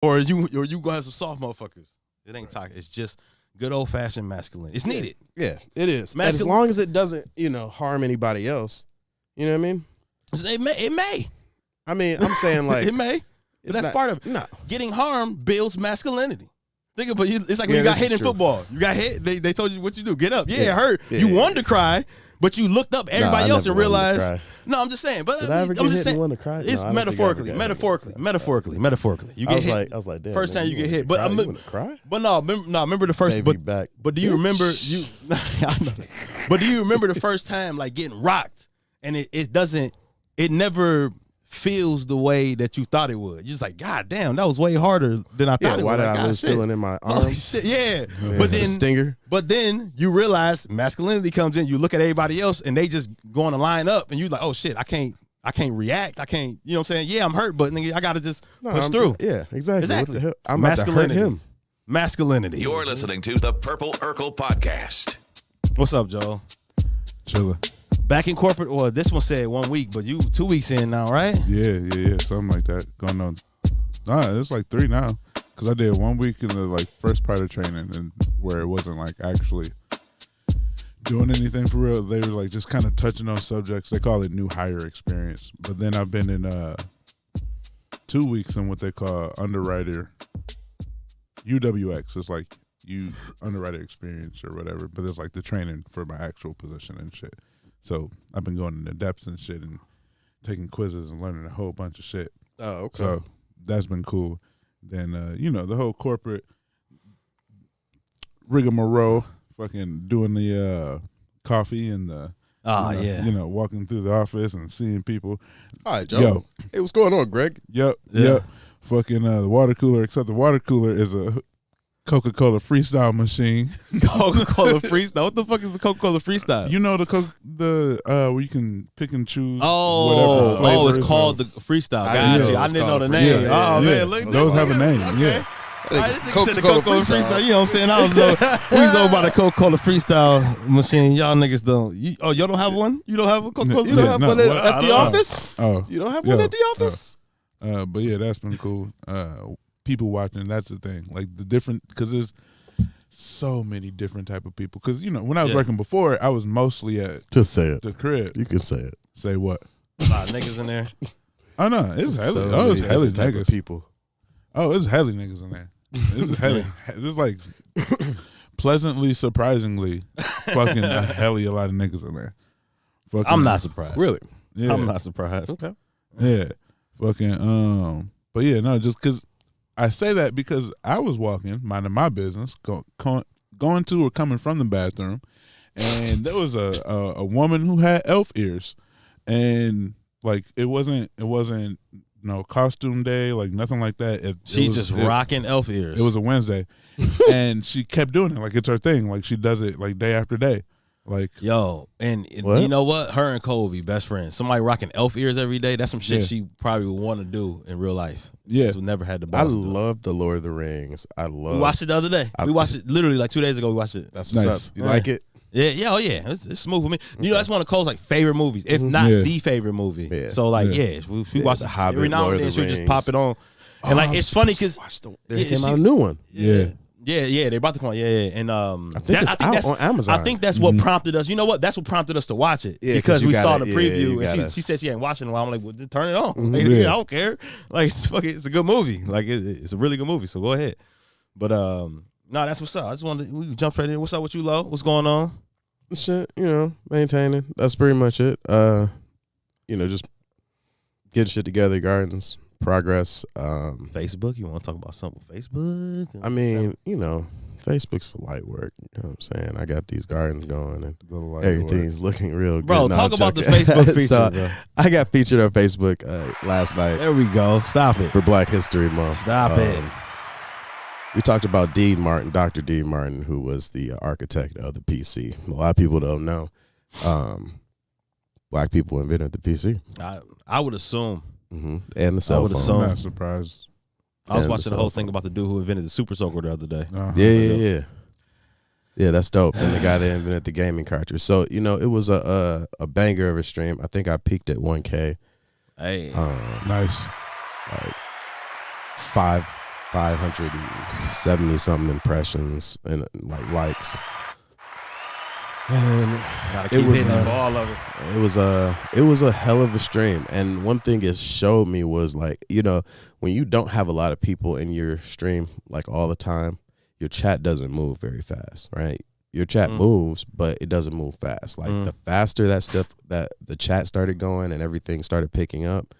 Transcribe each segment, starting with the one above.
or you gonna have some soft motherfuckers. It ain't toxic. It's just good old fashioned masculine. It's needed. Yeah, it is. As long as it doesn't, harm anybody else. You know what I mean? It may. I mean, I'm saying like it may. But that's part of it. No. Getting harmed builds masculinity. Think about it. It's like when you got hit in football. You got hit. They told you what you do. Get up. Yeah, it hurt. Yeah, you wanted to cry, but you looked up at everybody else and realized. No, I'm just saying. But did I ever get hit and want to cry? It's metaphorically. You get hit. I was like, damn. First time you get hit, but I'm gonna cry. But remember the first. But do you remember you? I know that. But do you remember the first time like getting rocked and it never feels the way that you thought it would. You're just like, God damn, that was way harder than I thought it why would. Why did I lose feeling in my arm? Oh, shit, yeah. But then stinger. But then you realize masculinity comes in, you look at everybody else and they just going to line up and you're like, oh shit, I can't react. I can't, you know what I'm saying? Yeah, I'm hurt, but nigga, I gotta just push through. Yeah, exactly. What the hell? I'm about to hurt him. Masculinity. You're listening to the Purple Urkel Podcast. What's up, Joe? Chilla. Back in corporate, or this one said 1 week, but you 2 weeks in now, right? Yeah, something like that going on. Nah, it's like 3 now, because I did 1 week in the like first part of training, and where it wasn't like actually doing anything for real. They were like just kind of touching on subjects. They call it new hire experience. But then I've been in 2 weeks in what they call underwriter UWX. It's like underwriter experience or whatever, but it's like the training for my actual position and shit. So I've been going into depths and shit and taking quizzes and learning a whole bunch of shit. Oh, okay. So that's been cool. Then, the whole corporate rigmarole, fucking doing the coffee and the, walking through the office and seeing people. All right, Joe. Hey, what's going on, Greg? Yep. Fucking the water cooler, except the water cooler is a Coca-Cola freestyle machine. Coca-Cola freestyle? What the fuck is the Coca-Cola freestyle? You know where you can pick and choose. It's called the freestyle. Gotcha. I didn't know the name. Man, look, those have a name. Yeah. Coca-Cola freestyle. You know what I'm saying? We was over by the Coca-Cola freestyle machine. Y'all niggas don't. Y'all don't have one? You don't have a Coca-Cola? You don't have one at the office? Oh, you don't have one at the office? But yeah, that's been cool. People watching, that's the thing. Like the different, because there's so many different type of people. Because when I was working before, I was mostly at just say it the crib. You can say it. Say what? A lot of niggas in there. Oh no, it's hella. It's hella niggas. People. Oh, it's hella niggas in there. It's hella. It's like pleasantly, surprisingly, fucking a lot of niggas in there. Fucking, I'm not surprised. Really? Yeah. I'm not surprised. Okay. Yeah. Fucking. But yeah, no, just because. I say that because I was walking, minding my business, going to or coming from the bathroom, and there was a woman who had elf ears, and like it wasn't no costume day, like nothing like that. She's just rocking elf ears. It was a Wednesday, and she kept doing it like it's her thing. Like she does it like day after day. Like and you know what? Her and Cole be best friends. Somebody rocking elf ears every day. That's some shit she probably would want to do in real life. Yeah, so never had the balls. I love the Lord of the Rings. We watched it the other day. We watched it literally like 2 days ago. We watched it. That's what's up. You like it? Yeah. It's smooth for me. You know, that's one of Cole's like favorite movies, if not the favorite movie. Yeah. So like, we watch it every now and then. She'll just pop it on, and like it's funny because there came out a new one. Yeah, they about to come on. Yeah. And I think that's on Amazon. I think that's what prompted us. You know what? That's what prompted us to watch it. Yeah, because we saw the preview and she said she ain't watching it. I'm like, well, turn it on. Like, I don't care. Like, it's a good movie. Like, it's a really good movie. So go ahead. But no, that's what's up. I just wanted we jump straight in. What's up with you, Lo? What's going on? Shit, maintaining. That's pretty much it. Just getting shit together, gardens. Progress. Facebook, you want to talk about something with Facebook? I mean, Facebook's light work. You know what I'm saying? I got these gardens going and everything's looking real good. Bro, talk about the Facebook feature. So, bro. I got featured on Facebook last night. There we go. Stop it. For Black History Month. Stop it. We talked about Dean Martin, Dr. Dean Martin, who was the architect of the PC. A lot of people don't know. Black people invented the PC. I would assume. Mm-hmm. And the cell phone. I'm not surprised. I was watching the whole thing about the dude who invented the Super Soaker the other day. Yeah. Yeah, that's dope. And the guy that invented the gaming cartridge. So, it was a banger of a stream. I think I peaked at 1K. Hey. Nice. Like 570 something impressions and likes. And it was all of it. It was a hell of a stream. And one thing it showed me was like, when you don't have a lot of people in your stream like all the time, your chat doesn't move very fast, right? Your chat moves, but it doesn't move fast. Like the faster that the chat started going and everything started picking up,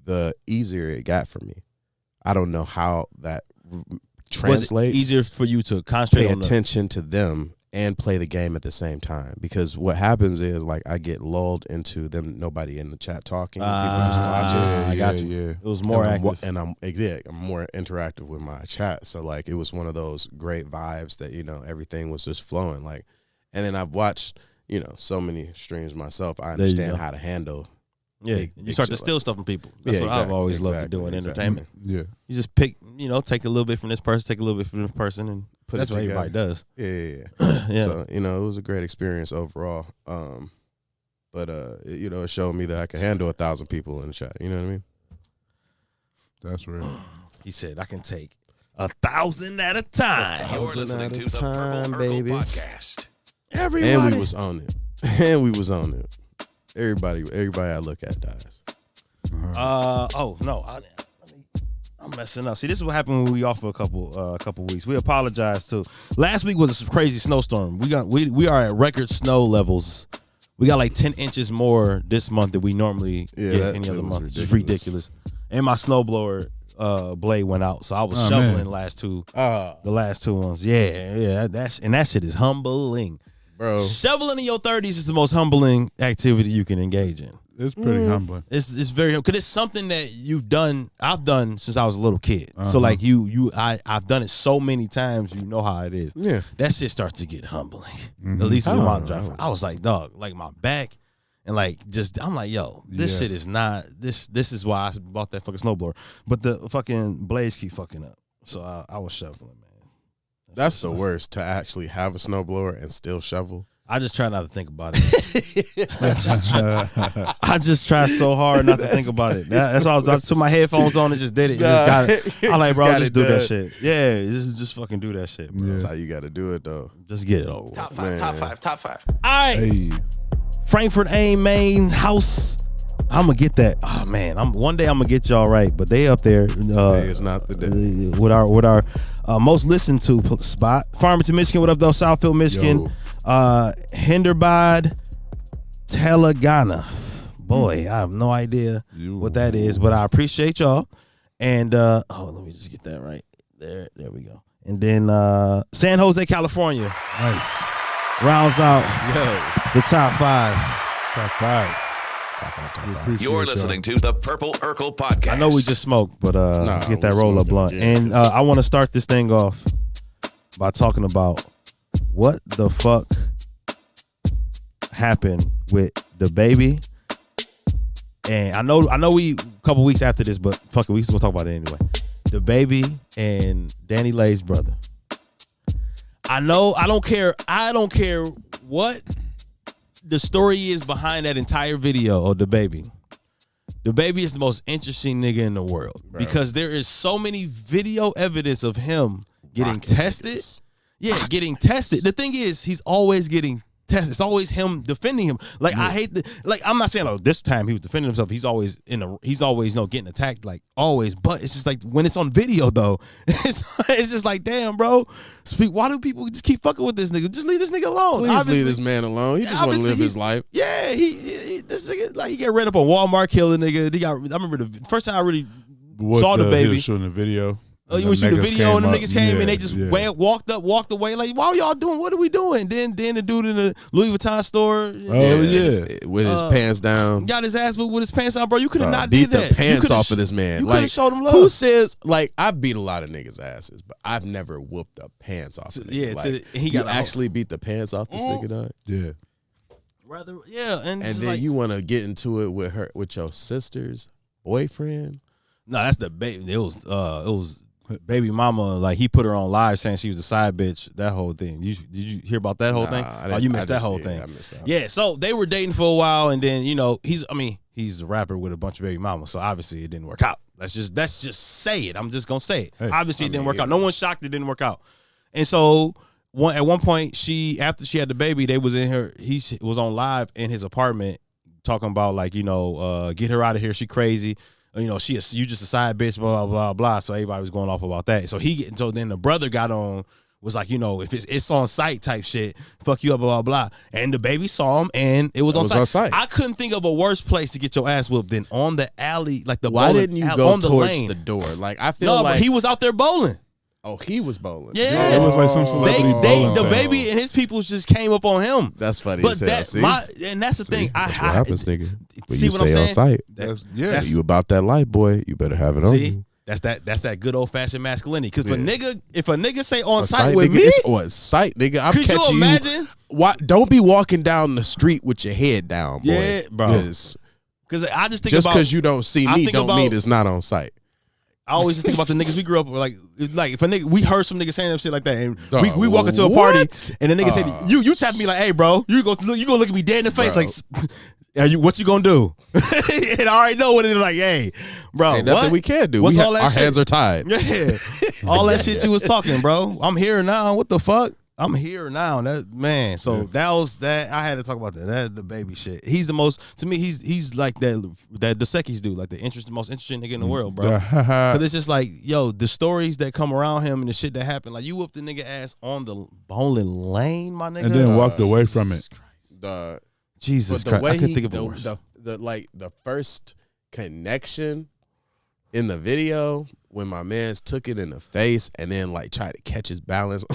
the easier it got for me. I don't know how that translates. Was it easier for you to concentrate pay attention to them and play the game at the same time, because what happens is like I get lulled into them, nobody in the chat talking, people just watching. I got you. Yeah. It was more active, and I'm more interactive with my chat. So like it was one of those great vibes that everything was just flowing. Like, and then I've watched so many streams myself. I understand how to handle. Yeah, you start to steal stuff from people. That's what I've always loved to do in entertainment. Yeah, you just pick, take a little bit from this person, take a little bit from this person, and that's what everybody does. Yeah. So it was a great experience overall. But it showed me that I can handle 1,000 people in the chat. You know what I mean? That's real. He said I can take 1,000 at a time. You're listening to the Purple Urkel Podcast. Everybody, and we was on it. Everybody I look at dies. Oh no, I'm messing up. See, this is what happened when we off for a couple weeks. We apologize too. Last week was a crazy snowstorm. We are at record snow levels. We got like 10 inches more this month than we normally get any other month. It's ridiculous. And my snowblower blade went out, so I was shoveling the last two ones. Yeah, that shit is humbling. Bro, shoveling in your 30s is the most humbling activity you can engage in. It's pretty humbling. It's very, because it's something that I've done since I was a little kid. So like I've done it so many times, you know how it is. Yeah, that shit starts to get humbling. At least with my driver, I was like, dog, like my back, and like I'm like, yo, this shit is not this. This is why I bought that fucking snowblower. But the fucking blades keep fucking up, so I was shoveling, man. That's the worst, to actually have a snowblower and still shovel. I just try not to think about it. I just try so hard not to think about it. That's all. I took my headphones on and just did it. Just got it. I'm like, bro, just do that shit. Yeah, just fucking do that shit, bro. That's how you got to do it, though. Just get it over. Top five. All right. Hey. Frankfurt Aim Main House. I'm gonna get that. Oh man, one day I'm gonna get y'all right, but they up there. It's not the day. With our most listened to spot. Farmington, Michigan. What up, though? Southfield, Michigan. Hyderabad, Telangana. Boy, I have no idea what that is, but I appreciate y'all. And let me just get that right. There we go. And then San Jose, California. Nice. Rounds out the top five. Top five. You're listening to the Purple Urkel Podcast. I know we just smoked, but let's get that roll up blunt. And I want to start this thing off by talking about what the fuck happened with DaBaby. And I know we a couple weeks after this, but fuck it, we still gonna talk about it anyway. DaBaby and Danny Lay's brother. I don't care what the story is behind that entire video of DaBaby. DaBaby is the most interesting nigga in the world, bro, because there is so many video evidence of him getting tested. Yeah, getting tested. The thing is, he's always getting tested. It's always him defending him. Like, I hate I'm not saying this time he was defending himself. He's always getting attacked, like always. But it's just like when it's on video though, it's just like, damn, bro. Why do people just keep fucking with this nigga? Just leave this nigga alone. Please leave this man alone. He just want to live his life. Yeah, this nigga, like, he get ran up on Walmart, killing nigga. I remember the first time I really saw DaBaby. He was showing the video. Oh, you shoot the video and the niggas came and they just walked away. Like, why are y'all doing? What are we doing? Then the dude in the Louis Vuitton store. With his pants down. Got his ass with his pants down, bro. You could have not did that. Beat the pants off of this man. You could have showed him love. Who says, like, I've beat a lot of niggas' asses, but I've never whooped the pants off of niggas. He got actually beat the pants off this nigga, dog? Yeah. And then you want to get into it with your sister's boyfriend? No, that's the baby. It was baby mama, like, he put her on live saying she was a side bitch. That whole thing. Did you hear about that whole thing? You missed that whole thing. I missed that. Yeah, so they were dating for a while, and then he's he's a rapper with a bunch of baby mamas. So obviously it didn't work out. Let's just say it. I'm just gonna say it. Hey, obviously it didn't work out. No one's shocked it didn't work out. And so at one point after she had the baby, they was he was on live in his apartment talking about like, get her out of here. She crazy. You just a side bitch, blah, blah, blah, blah. So everybody was going off about that. So then the brother got on, was like, if it's on site type shit, fuck you up, blah, blah, blah. And the baby saw him, and it was on site. I couldn't think of a worse place to get your ass whooped than on the alley, like the Why didn't you go on the towards lane. The door? Like, I feel like... but he was out there bowling. Oh, he was bowling. Yeah. It was like some celebrity bowling the thing. baby and his people just came up on him. That's funny But as hell. and that's the thing. That's what happens, nigga. When see you what I'm say saying? on site. That's You about that life, boy. You better have it on you. That's that good old fashioned masculinity. Because if a nigga say on site site with nigga, me, it's on site, nigga. I'm could catching you imagine? Why? Don't be walking down the street with your head down, boy. Yeah, bro. Because I just think just about because you don't see me, don't mean it's not on site. I always just think about the niggas we grew up with. Like if a nigga, we heard some niggas saying that shit like that, and we walk into a party, and the nigga said, "You tap me like, hey, bro, you gonna look at me dead in the face, like, what you gonna do?" And I already know what it is. Like, hey, bro, Ain't nothing we can do. Our hands are tied. Yeah, all that shit you was talking, bro. I'm here now. What the fuck? I'm here now. That man. So that was that. I had to talk about that. That the baby shit. He's the most to me. He's like that Dos Equis dude, like the most interesting nigga in the world, bro. Because it's just like, yo, the stories that come around him and the shit that happened. Like you whooped the nigga ass on the bowling lane, my nigga, and then walked away from it. Jesus Christ, I couldn't think of it worse. The first connection in the video when my man's took it in the face and then like tried to catch his balance.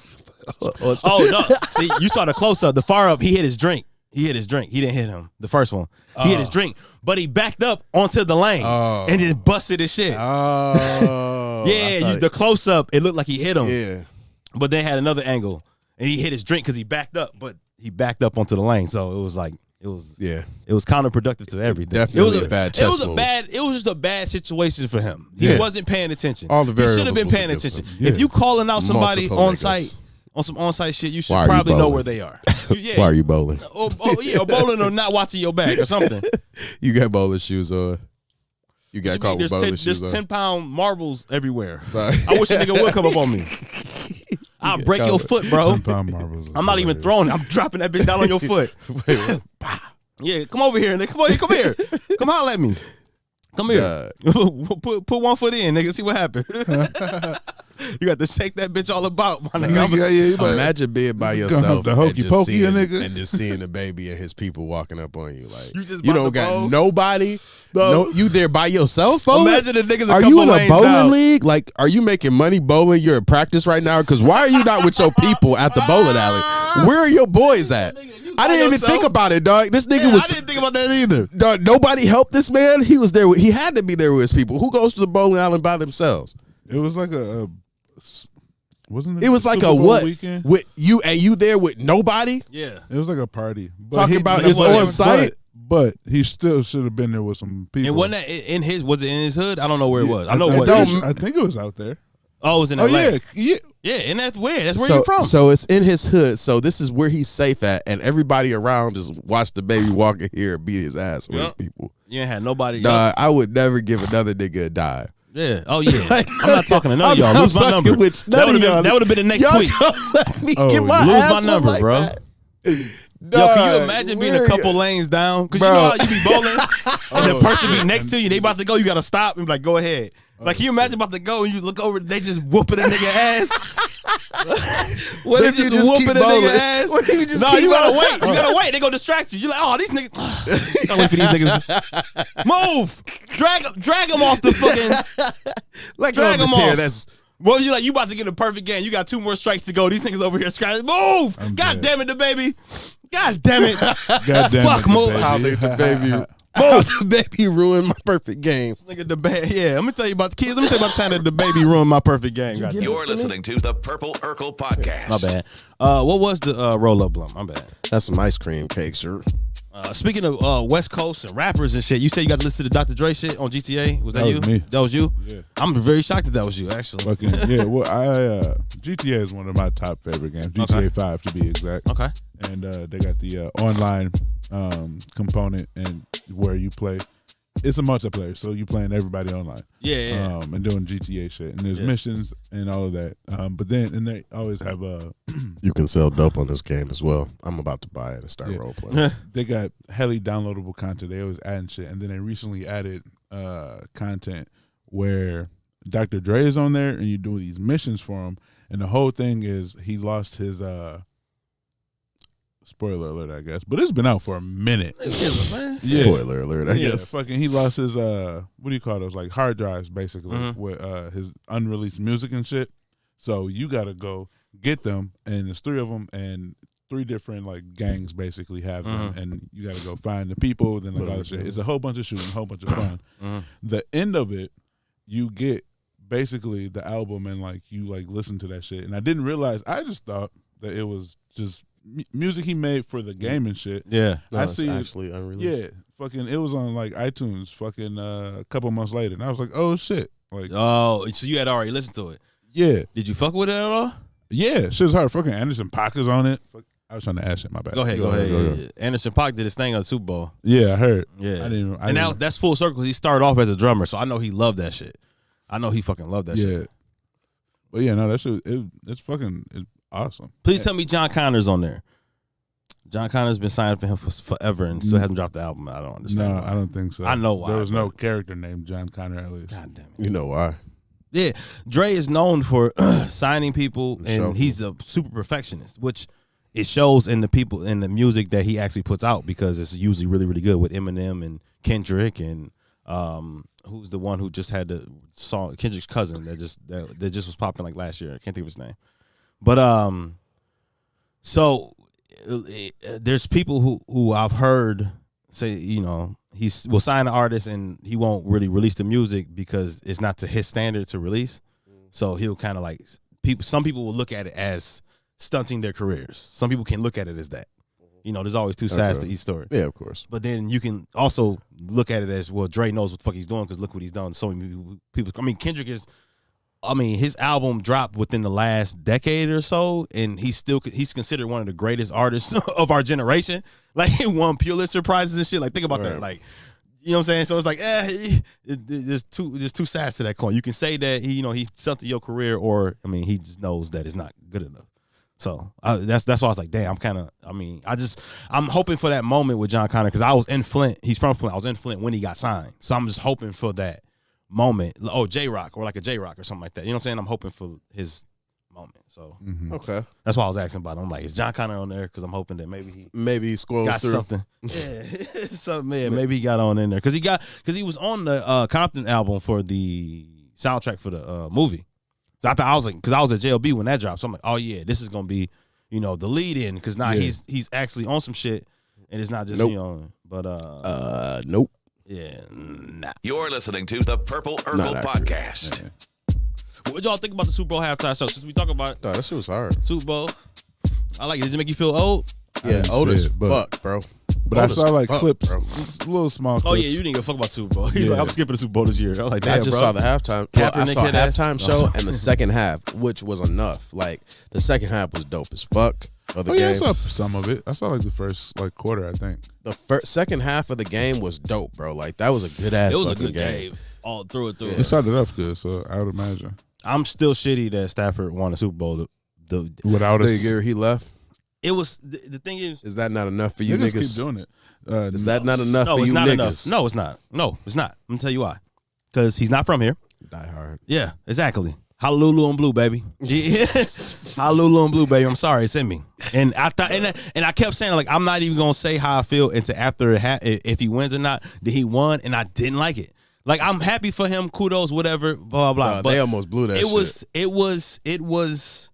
Oh no! See, you saw the close up. The far up, he hit his drink. He didn't hit him. The first one, he hit his drink, but he backed up onto the lane and then busted his shit. Oh, yeah. The close up, it looked like he hit him. Yeah, but they had another angle, and he hit his drink because he backed up, but he backed up onto the lane. So it was like it was counterproductive to everything. Definitely a bad chess move. It was just a bad situation for him. He wasn't paying attention. All the variables he should have been paying attention. If you calling out somebody on site. On some on-site shit, you should probably know where they are. Why are you bowling? Or bowling or not watching your back or something. You got bowling shoes on. You got caught with bowling shoes on. There's 10-pound marbles everywhere. I wish a nigga would come up on me. I'll break your foot, bro. 10-pound marbles. I'm not even throwing it. I'm dropping that bitch down on your foot. Yeah, come over here, nigga. Come here. Come holler at me. Come here. Put one foot in, nigga. See what happens. You got to shake that bitch all about, my nigga. Imagine being by yourself and just seeing the baby and his people walking up on you. Like you don't got nobody. No, you there by yourself, bowling? Imagine the niggas. Are you in a bowling league? Like, are you making money bowling? You're in practice right now? Because why are you not with your people at the bowling alley? Where are your boys at? I didn't even think about it, dog. This nigga was. I didn't think about that either. Dog, nobody helped this man. He was there. He had to be there with his people. Who goes to the bowling alley by themselves? It was like a. Wasn't it? It was like Super a Bowl what? Weekend? With you and you there with nobody? Yeah. It was like a party. But Talking about his on site. But he still should have been there with some people. And wasn't that in his? Was it in his hood? I don't know where it was. I know what. I think it was out there. Oh, it was in LA. Yeah. Yeah, and that's weird. That's where you're from. So it's in his hood. So this is where he's safe at, and everybody around just watch the baby walk in here and beat his ass with his people. You ain't had nobody. Nah, I would never give another nigga a dive. Yeah. Oh yeah. I'm not talking to none of y'all. Lose my number. That would have been the next tweet. Let me get my lose ass my number, like bro. Yo, can you imagine being a couple lanes down? Because you know how you be bowling and the person be next to you, they about to go, you got to stop and be like, go ahead. Like, can you imagine about to go and you look over, they just whooping a nigga ass? What if you just keep bowling? What if you just keep you gotta wait. You gotta wait. They gonna distract you. You're like, oh, these niggas. Gotta wait for these niggas. Move. Drag them off the fucking. Like, drag them off. That's. Well, you like you about to get a perfect game. You got 2 more strikes to go. These niggas over here scratching. Move. God damn it, the baby. God damn it. God damn Fuck, move. How the baby. The baby ruined my perfect game. Nigga, let me tell you about the kids. Let me tell you about the time that the baby ruined my perfect game. You're listening to the Purple Urkel Podcast. My bad. What was the roll-up blunt? My bad. That's some ice cream cake, sir. Speaking of West Coast and rappers and shit, you said you got to listen to Dr. Dre shit on GTA. Was that you? Was me. That was you? Yeah. I'm very shocked that was you, actually. Fucking, yeah, well, GTA is one of my top favorite games. GTA 5 to be exact. Okay. And they got the online component and where you play. it's a multiplayer, so you playing everybody online. Yeah. And doing GTA shit, and there's missions and all of that. But then they always have You can sell dope on this game as well. I'm about to buy it and start role playing. They got highly downloadable content. They always adding shit, and then they recently added content where Dr. Dre is on there, and you do these missions for him, and the whole thing is he lost his spoiler alert, I guess, but it's been out for a minute. Spoiler alert, I guess. Fucking, he lost his what do you call those? Like hard drives, basically, with his unreleased music and shit. So you gotta go get them, and there's 3 of them, and 3 different like gangs basically have them, and you gotta go find the people. Then like all that shit. It's a whole bunch of shooting, a whole bunch of fun. The end of it, you get basically the album, and like you like listen to that shit. And I didn't realize. I just thought that it was just music he made for the game and shit. Yeah. No, I see actually unreleased. Yeah, fucking it was on like iTunes fucking a couple months later, and I was like, oh shit. Like, oh, so you had already listened to it. Yeah. Did you fuck with it at all? Yeah, shit was hard. Fucking Anderson .Paak is on it. I was trying to ask shit, my bad. Go ahead. Anderson .Paak did his thing on the Super Bowl. Yeah, I heard. Yeah. I didn't and that's full circle. He started off as a drummer, so I know he loved that shit. I know he fucking loved that shit. But yeah, no, that shit it's awesome. Please tell me John Connor's on there. John Connor's been signed for him for forever and still hasn't dropped the album. I don't understand. No, I don't think so. I know why. There was no character named John Connor, at least. God damn it. You know why? Yeah, Dre is known for signing people, and he's a super perfectionist, which it shows in the people in the music that he actually puts out, because it's usually really, really good with Eminem and Kendrick and who's the one who just had the song, Kendrick's cousin that just was popping like last year. I can't think of his name, but so there's people who I've heard say, you know, he will sign an artist and he won't really release the music because it's not to his standard to release. So he'll kind of like some people will look at it as stunting their careers. Some people can look at it as that. You know, there's always 2 sides to each story. Yeah, of course. But then you can also look at it as, well, Dre knows what the fuck he's doing because look what he's done. So many people. I mean, Kendrick is. I mean, his album dropped within the last decade or so, and he's considered one of the greatest artists of our generation. Like, he won Pulitzer prizes and shit. Like, think about that. Like, you know what I'm saying? So it's like, there's two sides to that coin. You can say that he stunted your career, or I mean, he just knows that it's not good enough. So that's why I was like, damn, I'm hoping for that moment with John Connor, because I was in Flint. He's from Flint. I was in Flint when he got signed. So I'm just hoping for that moment. Oh, J-Rock, or like a J-Rock or something like that. You know what I'm saying? I'm hoping for his moment. So okay, that's why I was asking about him. I'm like, is John Connor on there? Because I'm hoping that maybe he scrolls got through something. Yeah, something. Yeah, maybe he got on in there because he was on the Compton album for the soundtrack for the movie. So I thought, I was like, because I was at JLB when that dropped. So I'm like, oh yeah, this is gonna be, the lead in, because now he's actually on some shit, and it's not just but nope. Yeah, nah. You're listening to the Purple Urkel Podcast. Yeah. What y'all think about the Super Bowl halftime show? Since we talk about that shit was hard. Super Bowl, I like it. Did it make you feel old? Yeah, old as fuck, bro. But I saw like clips, little small clips. Oh yeah, you didn't give a fuck about Super Bowl. He's like, I'm skipping the Super Bowl this year. I'm like, damn, I just saw the halftime. I saw halftime show and the second half, which was enough. Like, the second half was dope as fuck. I saw some of it. I saw like the first quarter, I think. The second half of the game was dope, bro. Like, that was a good ass. It was a good game. All through it. It started off good, so I would imagine. I'm still shitty that Stafford won the Super Bowl. Without the year he left. It was the thing is that not enough for you niggas? Keep doing it. Is that not enough for you niggas? Enough. No, it's not. No, it's not. I'm gonna tell you why. Because he's not from here. Die hard. Yeah, exactly. Hallelujah on blue, baby. Hallelujah on blue, baby. I'm sorry, it's in me. And I thought, and I kept saying, like, I'm not even gonna say how I feel until after if he wins or not. That he won, and I didn't like it. Like, I'm happy for him. Kudos, whatever. Blah blah. But they almost blew that. It was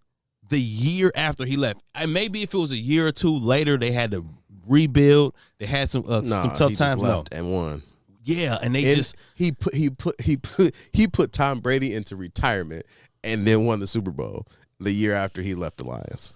the year after he left. And maybe if it was a year or two later, they had to rebuild. They had some tough times. Left and won. Yeah, and he put Tom Brady into retirement and then won the Super Bowl the year after he left the Lions.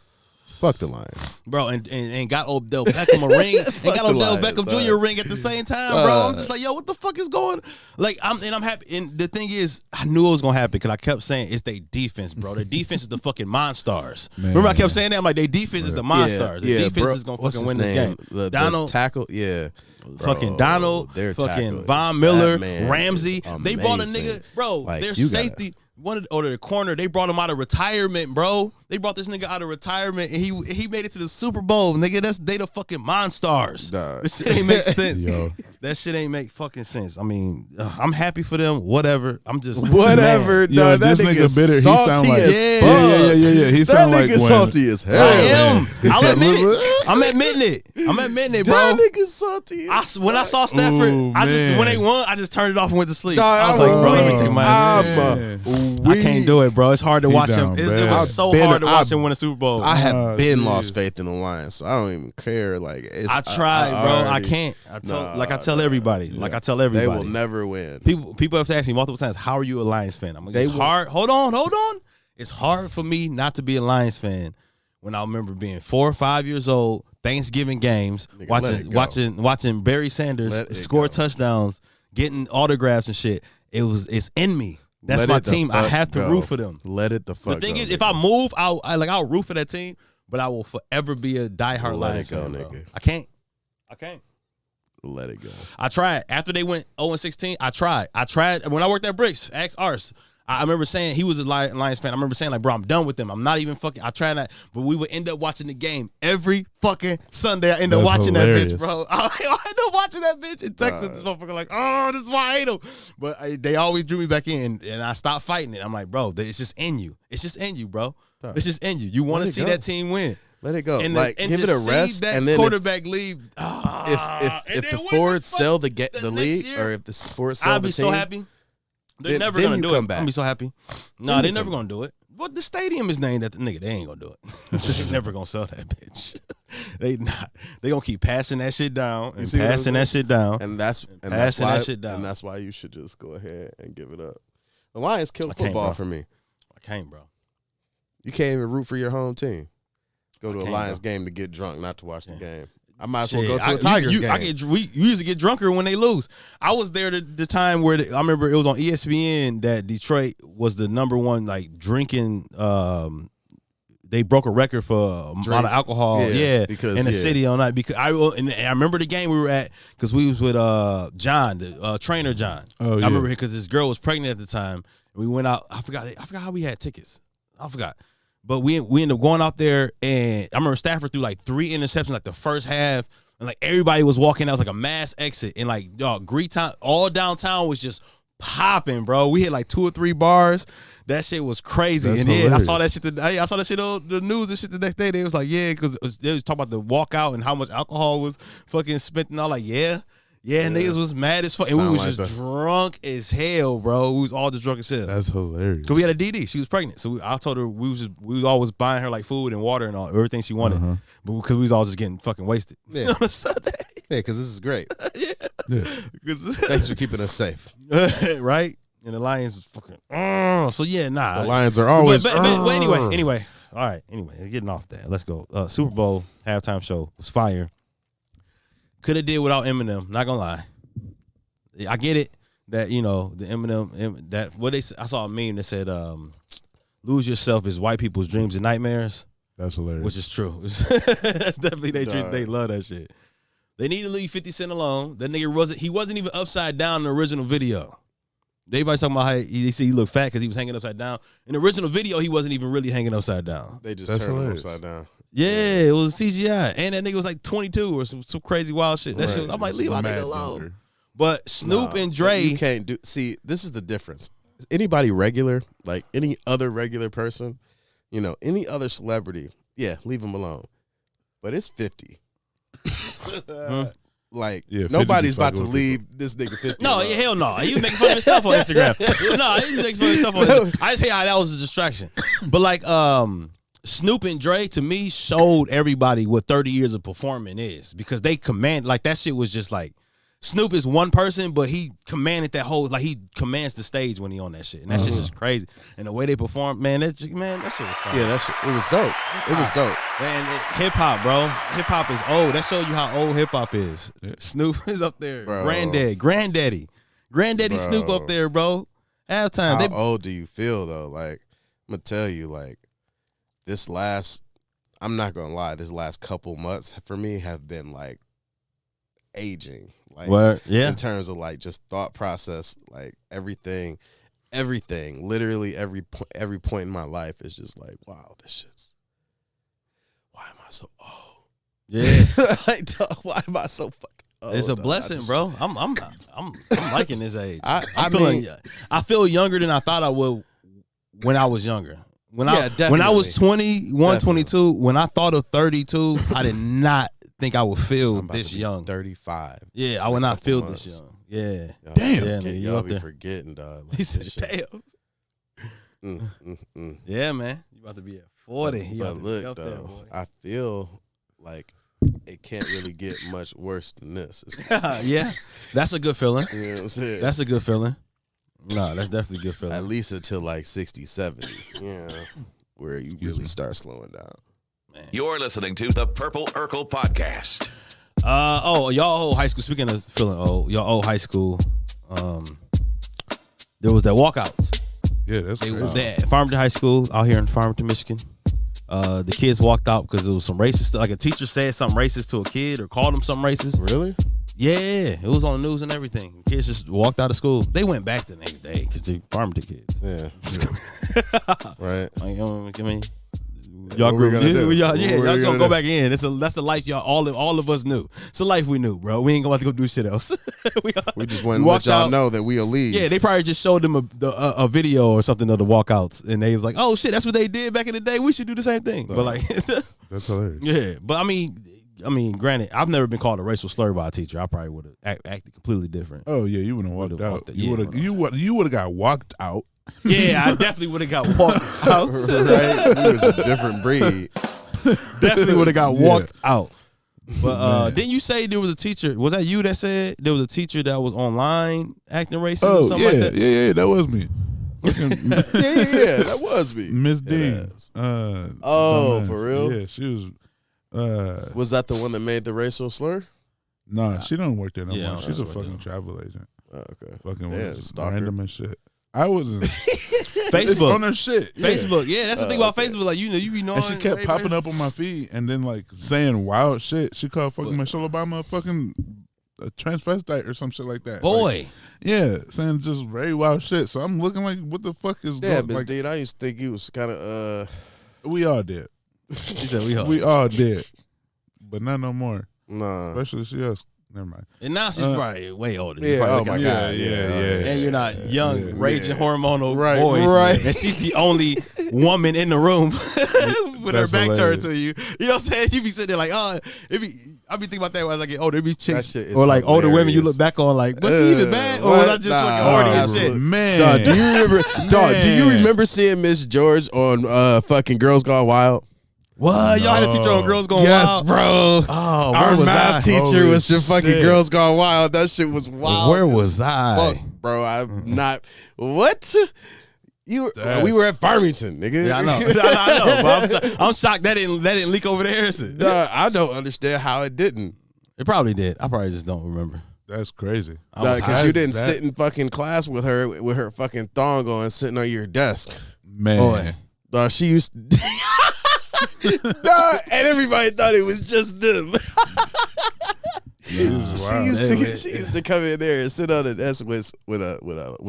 Fuck the Lions, bro, and got Odell Beckham a ring, and got Odell Beckham Jr. a ring at the same time, bro. I'm just like, yo, what the fuck is going? Like, I'm happy. And the thing is, I knew it was gonna happen because I kept saying it's their defense, bro. Their defense is the fucking Monstars. Remember, I kept saying that. I'm like, their defense is the Monstars. The defense is gonna fucking win this game. Donald tackle, yeah. Bro, fucking Donald, fucking Von Miller, Ramsey. They brought a nigga, bro. Like, their safety. The corner, they brought him out of retirement, bro. They brought this nigga out of retirement, and he made it to the Super Bowl, nigga. They the fucking Monstars. This shit ain't make sense. That shit ain't make fucking sense. I mean, I'm happy for them. Whatever. I'm just whatever. No, that nigga bitter. Salty he sound like yeah. He sound like salty as hell. I am. I'll admit it. I'm admitting it, bro. That nigga salty. When I saw Stafford, when they won, I just turned it off and went to sleep. I was like, bro, let me take my. I can't do it, bro. It's hard to watch him. It was so hard to watch him win a Super Bowl. I have lost faith in the Lions, so I don't even care. Like, I tried, bro. I can't. I tell everybody. They will never win. People have asked me multiple times, "How are you a Lions fan?" I'm like, it's hard. Hold on. It's hard for me not to be a Lions fan when I remember being 4 or 5 years old, Thanksgiving games, watching Barry Sanders score touchdowns, getting autographs and shit. It's in me. That's my team. I have to root for them. Let it the fuck go. The thing is, if I move, I'll root for that team, but I will forever be a diehard Lions fan. Nigga. I can't. Let it go. I tried. After they went 0-16, I tried. When I worked at Bricks, ask Ars. I remember saying he was a Lions fan. I remember saying, like, bro, I'm done with them. I'm not even fucking. I tried that, but we would end up watching the game every fucking Sunday. I end up watching that bitch, bro. I end up watching that bitch and texting this motherfucker like, oh, this is why I hate him. But they always drew me back in, and I stopped fighting it. I'm like, bro, it's just in you. It's just in you, bro. It's just in you. You want to see that team win. Let it go. And give it a rest. And then quarterback leave. If the Fords sell the league, or if the Fords sell the team, I'll be so happy. They're never gonna do it. I'm gonna be so happy. No, they're never gonna do it. But the stadium is named after nigga. They ain't gonna do it. They're never gonna sell that bitch. They not. They gonna keep passing that shit down and passing that shit down. And that's why you should just go ahead and give it up. The Lions killed football for me. I can't, bro. You can't even root for your home team. Go to a Lions game to get drunk, not to watch the game. I might as well go to a Tigers game. We usually get drunker when they lose. I was there the time where I remember it was on ESPN that Detroit was the #1 like drinking. They broke a record for amount of alcohol, because in the city all night. Because I remember the game we were at because we was with John, the trainer John. I remember because this girl was pregnant at the time. And we went out. I forgot how we had tickets. I forgot. But we ended up going out there, and I remember Stafford threw like 3 interceptions like the first half, and like everybody was walking out. It was like a mass exit, and like Greetown, all downtown was just popping, bro. We hit like 2 or 3 bars. That shit was crazy. That's hilarious. I saw that shit today. I saw that shit on the news and shit the next day. They was like, because they was talking about the walkout and how much alcohol was fucking spent, and all like, niggas was mad as fuck. And we was just drunk as hell, bro. We was all just drunk as hell. That's hilarious. Cause we had a DD. She was pregnant. So I told her we was always buying her like food and water and all everything she wanted. But because we was all just getting fucking wasted. Yeah. On a Sunday. Yeah, because this is great. yeah. Thanks for keeping us safe. Right? And the Lions was fucking so yeah, nah. The Lions are always but anyway. All right. Anyway, getting off that. Let's go. Super Bowl halftime show was fire. Could have did without Eminem. Not gonna lie, I get it that the Eminem that I saw a meme that said, "Lose yourself is white people's dreams and nightmares." That's hilarious. Which is true. That's definitely their dream. They love that shit. They need to leave 50 Cent alone. That nigga wasn't even upside down in the original video. Everybody's talking about how he looked fat because he was hanging upside down. In the original video, he wasn't even really hanging upside down. They just turned him upside down. Yeah, it was CGI. And that nigga was like 22 or some crazy wild shit. That shit, I'm like, leave my nigga alone. But Snoop and Dre. You can't do. See, this is the difference. Anybody regular, like any other regular person, any other celebrity, leave him alone. But it's 50. Like, nobody's about to leave this nigga 50. No, hell no. He was making fun of himself on Instagram. No, he was making fun of himself on Instagram. I just hate how that was a distraction. But like, Snoop and Dre, to me, showed everybody what 30 years of performing is because they command, like, that shit was just like Snoop is one person, but he commanded that whole, like he commands the stage when he on that shit. And that shit's just crazy. And the way they perform, man, that shit was fun. Yeah, that shit, it was dope. It was dope. Man, hip hop, bro. Hip hop is old. That shows you how old hip hop is. Yeah. Snoop is up there. Bro. Granddaddy bro. Snoop up there, bro. Halftime. How old do you feel though? Like, I'm gonna tell you, like, I'm not gonna lie, this last couple months for me have been like aging. Like, in terms of like just thought process, like everything, literally every point in my life is just like, wow, why am I so old? Yeah, like, why am I so fucking old? It's a blessing, bro. I'm liking this age. I feel younger than I thought I would when I was younger. When I was 21, 22, when I thought of 32, I did not think I would feel this young. 35. Yeah, I would not feel this young. Yeah. Damn. Yeah, y'all be forgetting, dog. Like, he said, damn. Yeah, man. You about to be at 40. But look, though, I feel like it can't really get much worse than this. Yeah. That's a good feeling. You know what I'm saying? That's a good feeling. No, that's definitely a good feeling. At least until like 60, 70. Yeah. Where you really start slowing down. Man. You're listening to the Purple Urkel Podcast. Y'all old high school. Speaking of feeling old, y'all old high school. There was that walkouts. Yeah, that's crazy. At Farmington High School out here in Farmington, Michigan. The kids walked out because it was some racist stuff. Like a teacher said something racist to a kid or called him something racist. Really? Yeah, it was on the news and everything. Kids just walked out of school. They went back the next day because they Farmington kids. Yeah. Right. Like, I mean, y'all grew up. Y'all just gonna go back in. That's the life y'all all of us knew. It's a life we knew, bro. We ain't gonna have to go do shit else. we just want to let y'all know that we'll leave. Yeah, they probably just showed them a video or something of the walkouts, and they was like, "Oh shit, that's what they did back in the day. We should do the same thing." But like, that's hilarious. Yeah, but I mean, granted, I've never been called a racial slur by a teacher. I probably would have acted completely different. Oh yeah, you wouldn't have walked out. You would have got walked out. Yeah, I definitely would have got walked out. Right? He was a different breed. Definitely would have got walked out. But didn't you say there was a teacher? Was that you that said there was a teacher that was online acting racist or something like that? Yeah, that was me. yeah, that was me. Miss Dean. For real? Yeah, she was. Was that the one that made the racial slur? Nah, she don't work there no more. She's a fucking travel agent. Oh, okay. Fucking random and shit. I wasn't. Facebook on her shit. Yeah. Facebook, yeah, that's the thing about Facebook. Like you be knowing. And she kept popping up on my feed, and then like saying wild shit. She called fucking Michelle Obama a fucking transvestite or some shit like that. Boy, like, yeah, saying just very wild shit. So I'm looking like, what the fuck is? Yeah, Miss Dean, I used to think you was kind of. We all did. She said we all did, but not no more. Nah, especially she else. Never mind. And now she's probably way older. Yeah, oh my God. Yeah. And you're not young, raging hormonal boys. Right. And she's the only woman in the room with her back turned to you. You know what I'm saying? You be sitting there like, I be thinking about that when I get older. It be chicks or like older women you look back on like, was she even bad? Or was I just fucking horny as shit? Man. Dog, do you remember do you remember seeing Miss George on fucking Girls Gone Wild? What? Y'all had a teacher on Girls Gone Wild? Yes, bro. Oh, our math teacher was your fucking Girls Gone Wild. That shit was wild. Where was I? Fuck, bro, I'm not. What? We were at Farmington, nigga. Yeah, I know. But I'm shocked that didn't leak over to Harrison. I don't understand how it didn't. It probably did. I probably just don't remember. That's crazy. Because you didn't sit in fucking class with her fucking thong on, sitting on your desk. Man. Boy. She used to... and everybody thought it was just them. She used to come in there and sit on the desk with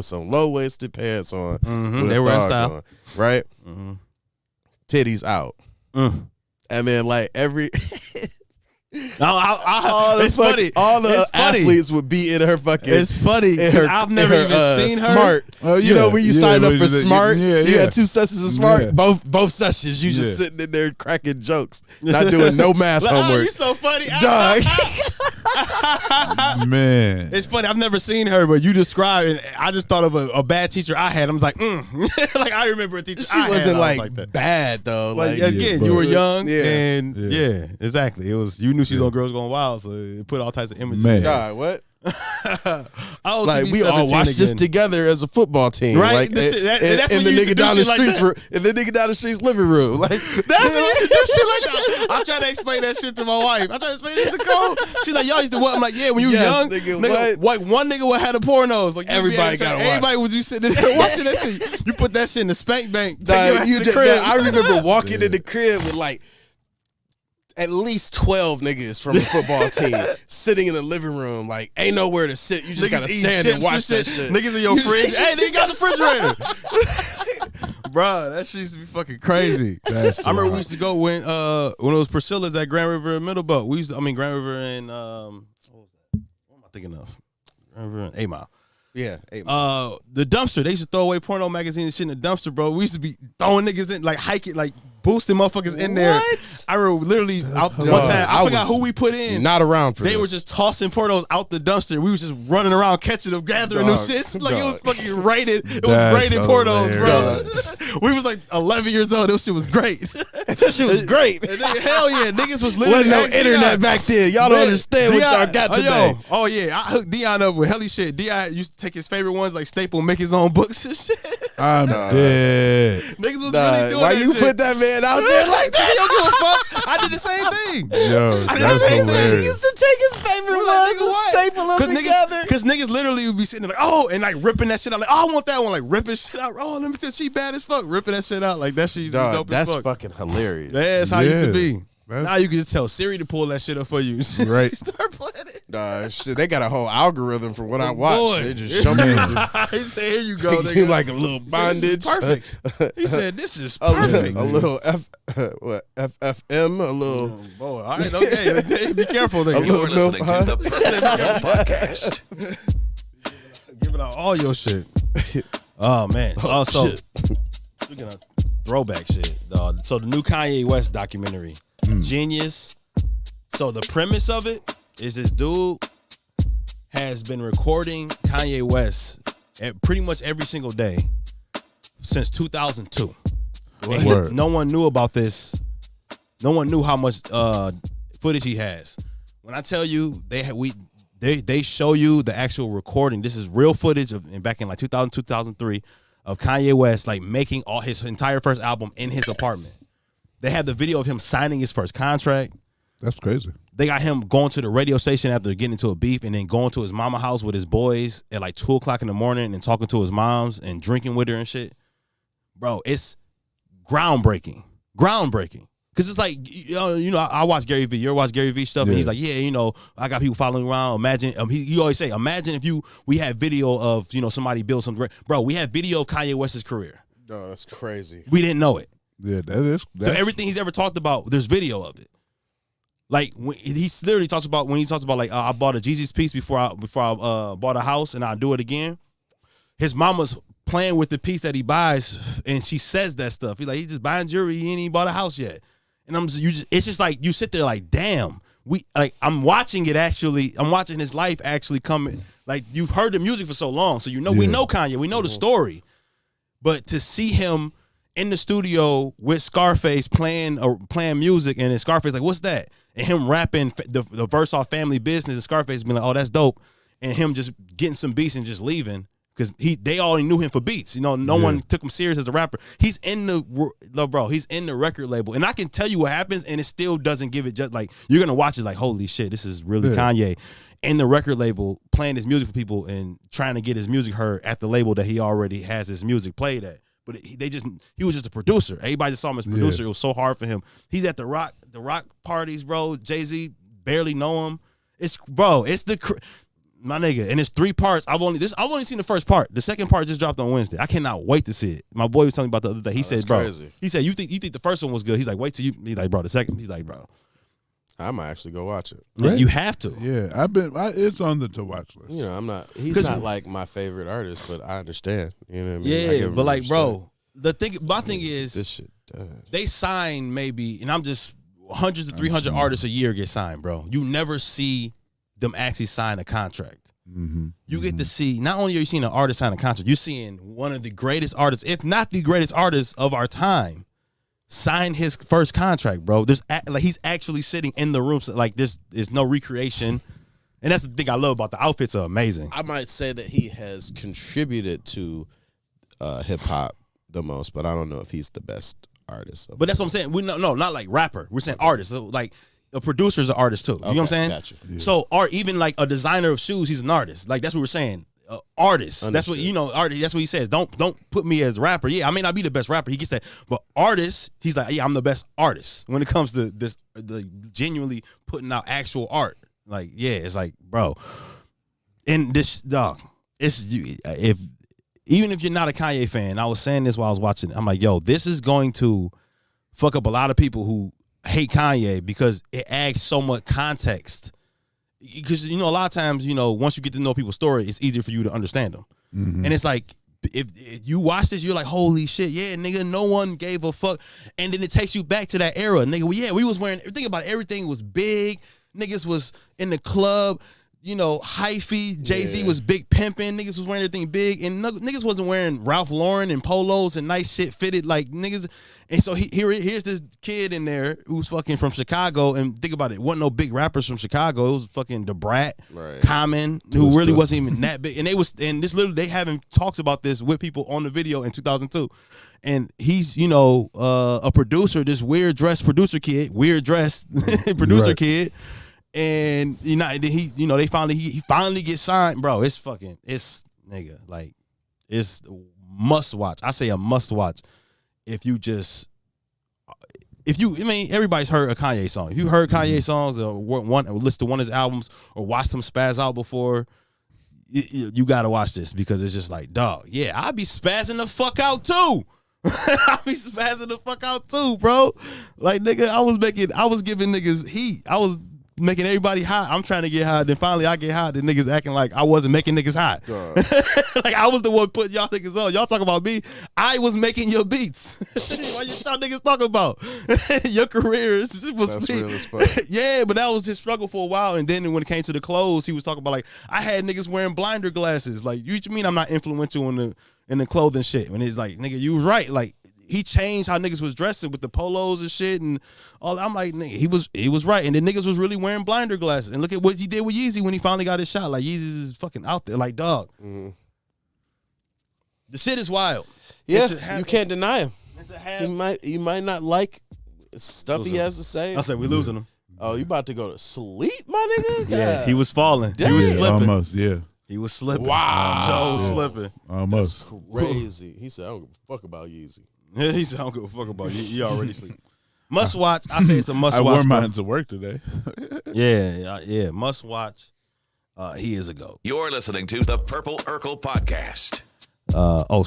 some low waisted pants on. Mm-hmm. They were in style, on, right? Mm-hmm. Titties out, and then like every. It's funny. All the athletes would be in her fucking. It's funny. I've never even seen her. Smart. Oh, yeah. You know when you sign up for Smart, you had 2 sessions of Smart. Yeah. Both sessions, you just sitting in there cracking jokes, not doing no math homework. You so funny, dog. Man, it's funny. I've never seen her, but you described, and I just thought of a bad teacher I had. I was like, like I remember a teacher. She wasn't like that. Bad though. Like again, you were young, and exactly. It was you knew she was on Girls Gone Wild, so it put all types of images. Man, God, what? Like we all watch this together as a football team, right? Like, that's and the nigga down the streets, and the nigga down the street's living room, like that's what you do shit like that. I try to explain that shit to my wife. I try to explain this to Cole. She's like, y'all used to what? I'm like, yeah, when you young, nigga, one nigga would have the pornos. Like everybody got everybody was you sitting there watching that shit. You put that shit in the spank bank. Take your ass to the crib. I remember walking in the crib with like at least 12 niggas from the football team sitting in the living room, like ain't nowhere to sit. You just gotta stand and watch that shit. Niggas in your fridge. Hey, they got the refrigerator. Bruh, that shit used to be fucking crazy. I remember we used to go when it was Priscilla's at Grand River and Middlebelt. Grand River and what was that? What am I thinking of? Grand River and 8 Mile. Yeah, 8 Mile. The dumpster. They used to throw away porno magazines and shit in the dumpster, bro. We used to be throwing niggas in, like hiking, like boosting motherfuckers in there. What? I remember literally out one time. I forgot who we put in. Not around for They were just tossing pornos out the dumpster. We was just running around catching them, gathering them shits. Like it was fucking rated. It was rated pornos, bro. We was like 11 years old. This shit was great. That shit was great. Hell yeah, niggas was literally wasn't no internet back then. Y'all don't understand what y'all got today. Oh yeah, I hooked Dion up with helly shit. Dion used to take his favorite ones like Staple, make his own books and shit. I'm dead. Niggas was really doing why that you shit. put that man out there like that? He don't give a fuck. I did the same thing. Yo, I did that's the same thing. He used to take his favorite ones and staple them together. Because niggas literally would be sitting there like, oh, and like ripping that shit out. Like, oh, I want that one. Like ripping shit out. Oh, let me tell you, she bad as fuck. Ripping that shit out. Like that shit used to be dope as fuck. That's fucking hilarious. That's how it used to be. That's- Now you can just tell Siri to pull that shit up for you. Right. Start playing it. Nah, shit, they got a whole algorithm for what I watch. Boy. They just show me. He said, here you go. You Nigga. like a little bondage. Perfect. He said, this is A perfect. little FFM, a little. Oh, boy. All right, okay. Be careful, nigga. You're listening to the Purple Podcast. Giving out all your shit. Oh, man. Also, speaking of throwback shit, so the new Kanye West documentary, Genius. So the premise of it is this dude has been recording Kanye West pretty much every single day since 2002. And no one knew about this. No one knew how much footage he has. When I tell you they show you the actual recording. This is real footage of back in like 2000, 2003 of Kanye West like making all his entire first album in his apartment. They have the video of him signing his first contract. That's crazy. They got him going to the radio station after getting into a beef and then going to his mama house with his boys at like 2 o'clock in the morning and talking to his moms and drinking with her and shit. Bro, it's groundbreaking. Because it's like, I watch Gary Vee. You ever watch Gary Vee stuff? Yeah. And he's like, yeah, I got people following around. Imagine, he always say, imagine if we had video of, somebody build something. Bro, we have video of Kanye West's career. No, that's crazy. We didn't know it. Yeah, that's so everything he's ever talked about, there's video of it. Like he literally talks about like I bought a Jesus piece before I bought a house and I'll do it again. His mama's playing with the piece that he buys and she says that stuff. He's like, he just buying jewelry, he ain't even bought a house yet. And it's just like you sit there like, damn, I'm watching it actually. I'm watching his life actually coming. Like you've heard the music for so long, so we know Kanye, we know the story, but to see him in the studio with Scarface playing music and then Scarface like, what's that? And him rapping the verse off Family Business and Scarface being like, oh, that's dope. And him just getting some beats and just leaving because they already knew him for beats. No one took him serious as a rapper. He's in he's in the record label. And I can tell you what happens and it still doesn't give it just like, you're going to watch it like, holy shit, this is really Kanye. In the record label playing his music for people and trying to get his music heard at the label that he already has his music played at. But he was just a producer. Everybody just saw him as a producer. Yeah. It was so hard for him. He's at the rock parties, bro. Jay-Z barely know him. It's my nigga. And it's 3 parts. I've only seen the first part. The second part just dropped on Wednesday. I cannot wait to see it. My boy was telling me about the other day. He said, bro, crazy. He said, you think the first one was good? He's like, wait till you. He's like, bro, the second. He's like, bro, I might actually go watch it. Right? You have to. Yeah, it's on the to watch list. I'm not. He's not like my favorite artist, but I understand. You know what I mean? Yeah, but like, bro, my thing is, this shit does. They sign maybe, and I'm just 100 to 300 artists a year get signed, bro. You never see them actually sign a contract. Mm-hmm. You get to see, not only are you seeing an artist sign a contract, you're seeing one of the greatest artists, if not the greatest artist of our time, sign his first contract, bro. He's actually sitting in the room, so like there's no recreation. And that's the thing I love about the outfits are amazing. I might say that he has contributed to hip hop the most, but I don't know if he's the best artist. But that's what I'm saying. We no, not like rapper. We're saying artist. So like a producer's an artist too. You know what I'm saying? Gotcha. Yeah. So even like a designer of shoes, he's an artist. Like that's what we're saying. Artist. Understood. That's what artist. That's what he says. Don't put me as rapper. Yeah, I may not be the best rapper. He gets that, but artist. He's like, yeah, I'm the best artist when it comes to this. The genuinely putting out actual art. Like, yeah, it's like, bro. And this dog, even if you're not a Kanye fan, I was saying this while I was watching it. I'm like, yo, this is going to fuck up a lot of people who hate Kanye because it adds so much context. Because, a lot of times, once you get to know people's story, it's easier for you to understand them. Mm-hmm. And it's like, if you watch this, you're like, holy shit, yeah, nigga, no one gave a fuck. And then it takes you back to that era. Nigga, well, yeah, we was wearing, think about it, everything was big. Niggas was in the club. Hyphy, Jay-Z was big pimping. Niggas was wearing everything big. And niggas wasn't wearing Ralph Lauren and polos and nice shit fitted like niggas. And so here's this kid in there who's fucking from Chicago. And think about it. Wasn't no big rappers from Chicago. It was fucking Da Brat, right. Common, who really wasn't even that big. And they having talks about this with people on the video in 2002. And he's, a producer, this weird dressed producer kid, kid. And he finally gets signed, bro. It's nigga, like it's must watch. I say a must watch. Everybody's heard a Kanye song. If you heard Kanye songs or listen to one of his albums or watched him spaz out before, you gotta watch this because it's just like, dog, yeah, I'd be spazzing the fuck out too. I be spazzing the fuck out too, bro. Like, nigga, I was giving niggas heat. I was making everybody hot. I'm trying to get hot. Then finally I get hot. Then niggas acting like I wasn't making niggas hot. Like I was the one putting y'all niggas on. Y'all talk about me. I was making your beats. What y'all niggas talking about? Your career was That's me. Real as fuck. Yeah, but that was his struggle for a while. And then when it came to the clothes, he was talking about like I had niggas wearing blinder glasses. Like you mean I'm not influential in the clothing shit? When he's like, nigga, you was right. Like he changed how niggas was dressing with the polos and shit and all. I'm like, nigga, he was right. And then niggas was really wearing blinder glasses. And look at what he did with Yeezy when he finally got his shot. Like Yeezy is fucking out there, like dog. Mm-hmm. The shit is wild. Yeah, you can't deny him. You might not like stuff he has to say. I said we losing him. Oh, you about to go to sleep, my nigga? Yeah, he was falling. Damn. He was slipping. Almost, yeah. He was slipping. Wow. Joe slipping. Almost. That's crazy. He said, I don't give a fuck about Yeezy. Yeah, he said, I don't give a fuck about you. You already sleep. Must watch. I say it's a must watch. I wore mine to work today. Yeah. Must watch. He is a GOAT. You're listening to the Purple Urkel Podcast.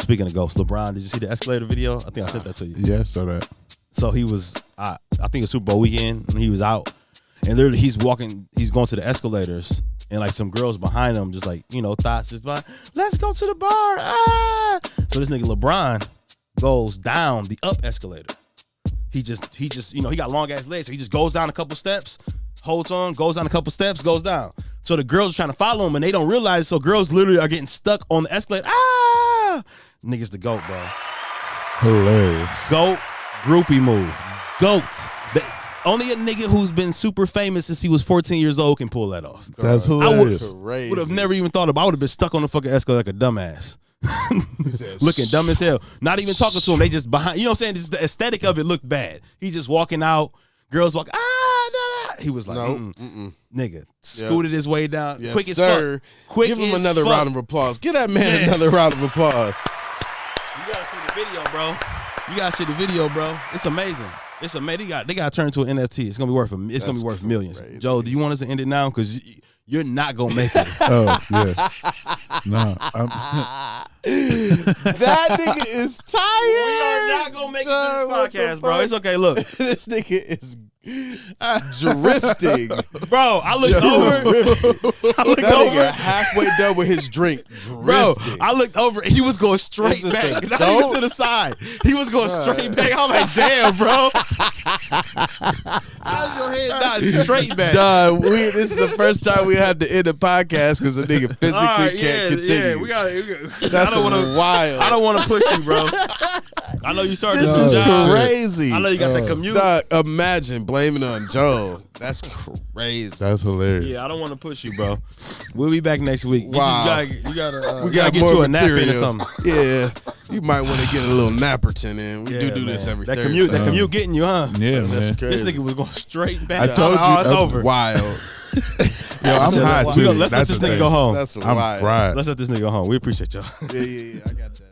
Speaking of ghosts, LeBron, did you see the escalator video? I think I sent that to you. Yeah, I saw that. So he was, I think it's Super Bowl weekend, when he was out. And literally he's going to the escalators. And like some girls behind him, just like, thoughts just like, let's go to the bar. Ah! So this nigga LeBron goes down the up escalator. He just, he got long ass legs. So he just goes down a couple steps, holds on, goes down a couple steps, goes down. So the girls are trying to follow him and they don't realize. So girls literally are getting stuck on the escalator. Ah! Niggas the GOAT, bro. Hilarious. GOAT, groupie move. GOAT. Only a nigga who's been super famous since he was 14 years old can pull that off. That's hilarious. I would have never even thought about it. I would have been stuck on the fucking escalator like a dumbass. Looking dumb as hell. Not even talking to him. They just behind. You know what I'm saying? Just the aesthetic of it looked bad. He just walking out. Girls walk. He was like, nigga, scooted his way down. Yes, quick as sir. Fuck. Quick Give him another round of applause. Give that man another round of applause. You gotta see the video, bro. It's amazing. It's amazing. They got to turn into an NFT. It's gonna be worth millions. Crazy. Joe, do you want us to end it now? Because you're not gonna make it. Oh yeah. No. That nigga is tired. We are not gonna make it through this podcast, bro. It's okay. Look, this nigga is drifting, bro. I looked over. Nigga halfway done with his drink. Drifting. Bro, I looked over. He was going straight back, not even to the side. He was going straight back. I'm like, damn, bro. How's your head not straight back? Dog, this is the first time we had to end the podcast because the nigga physically can't continue. Yeah, we got. That's wild. I don't want to push you, bro. I know you started. This is crazy. I know you got the commute. Dog, imagine blaming it on Joe. That's crazy. That's hilarious. Yeah, I don't want to push you, bro. We'll be back next week. Wow. You gotta we gotta get more you a material. nap in or something. Yeah, you might want to get a little Napperton in. We do this every Thursday. That commute getting you, huh? Yeah, That's man. crazy. This nigga was going straight back. I told you, it's that's over. Wild. Yo, I'm high too. Let's let this nigga go home. That's I'm wild. fried. Let's let this nigga go home. We appreciate y'all. Yeah. I got that.